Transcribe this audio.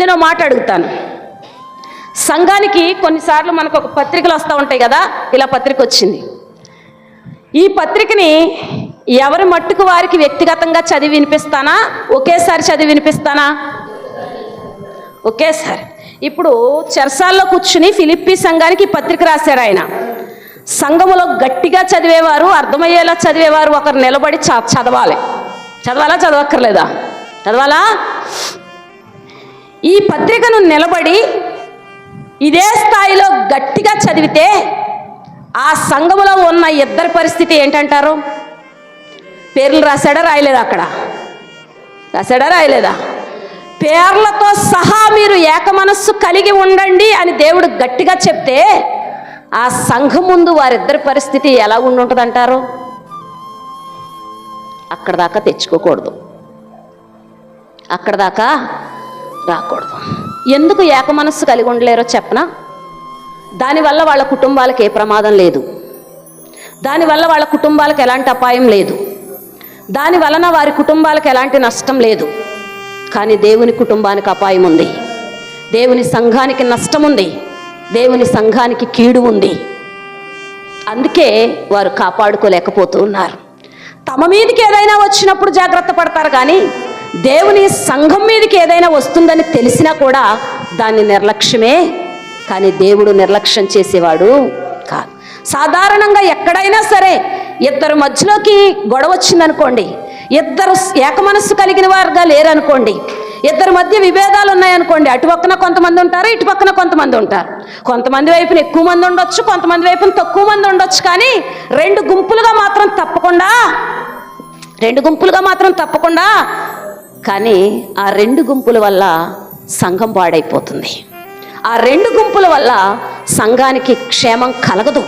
నేను మాట అడుగుతాను. సంఘానికి కొన్నిసార్లు మనకు ఒక పత్రికలు వస్తూ ఉంటాయి కదా, ఇలా పత్రిక వచ్చింది. ఈ పత్రికని ఎవరి మట్టుకు వారికి వ్యక్తిగతంగా చదివి వినిపిస్తానా, ఒకేసారి చదివి వినిపిస్తానా? ఒకేసారి. ఇప్పుడు చెరసాల్లో కూర్చుని ఫిలిప్పీ సంఘానికి పత్రిక రాశారు ఆయన. సంఘములో గట్టిగా చదివేవారు, అర్థమయ్యేలా చదివేవారు ఒకరు నిలబడి చదవాలి. చదవాలా, చదవక్కర్లేదా? చదవాలా? ఈ పత్రికను నిలబడి ఇదే స్థాయిలో గట్టిగా చదివితే ఆ సంఘములో ఉన్న ఇద్దరి పరిస్థితి ఏంటంటారు? పేర్లు రాశాడా రాయలేదా? అక్కడ రాశాడా రాయలేదా? పేర్లతో సహా మీరు ఏక మనస్సు కలిగి ఉండండి అని దేవుడు గట్టిగా చెప్తే ఆ సంఘం ముందు వారిద్దరి పరిస్థితి ఎలా ఉండుంటుంది అంటారు? అక్కడ దాకా తెచ్చుకోకూడదు, అక్కడ దాకా రాకూడదు. ఎందుకు ఏక మనస్సు కలిగి ఉండలేరో చెప్పనా? దానివల్ల వాళ్ళ కుటుంబాలకు ఏ ప్రమాదం లేదు, దానివల్ల వాళ్ళ కుటుంబాలకు ఎలాంటి అపాయం లేదు, దాని వలన వారి కుటుంబాలకు ఎలాంటి నష్టం లేదు. కానీ దేవుని కుటుంబానికి అపాయం ఉంది, దేవుని సంఘానికి నష్టం ఉంది, దేవుని సంఘానికి కీడు ఉంది. అందుకే వారు కాపాడుకోలేకపోతూ ఉన్నారు. తమ మీదకి ఏదైనా వచ్చినప్పుడు జాగ్రత్త పడతారు, కానీ దేవుని సంఘం మీదకి ఏదైనా వస్తుందని తెలిసినా కూడా దాన్ని నిర్లక్ష్యమే. కానీ దేవుడు నిర్లక్ష్యం చేసేవాడు కాదు. సాధారణంగా ఎక్కడైనా సరే ఇద్దరు మధ్యలోకి గొడవ వచ్చిందనుకోండి, ఇద్దరు ఏక మనస్సు కలిగిన వారుగా లేరనుకోండి, ఇద్దరి మధ్య విభేదాలు ఉన్నాయనుకోండి, అటు పక్కన కొంతమంది ఉంటారు, ఇటు పక్కన కొంతమంది ఉంటారు. కొంతమంది వైపున ఎక్కువ మంది ఉండొచ్చు, కొంతమంది వైపున తక్కువ మంది ఉండొచ్చు. కానీ రెండు గుంపులుగా మాత్రం తప్పకుండా కానీ ఆ రెండు గుంపుల వల్ల సంఘం పాడైపోతుంది. ఆ రెండు గుంపుల వల్ల సంఘానికి క్షేమం కలగదు.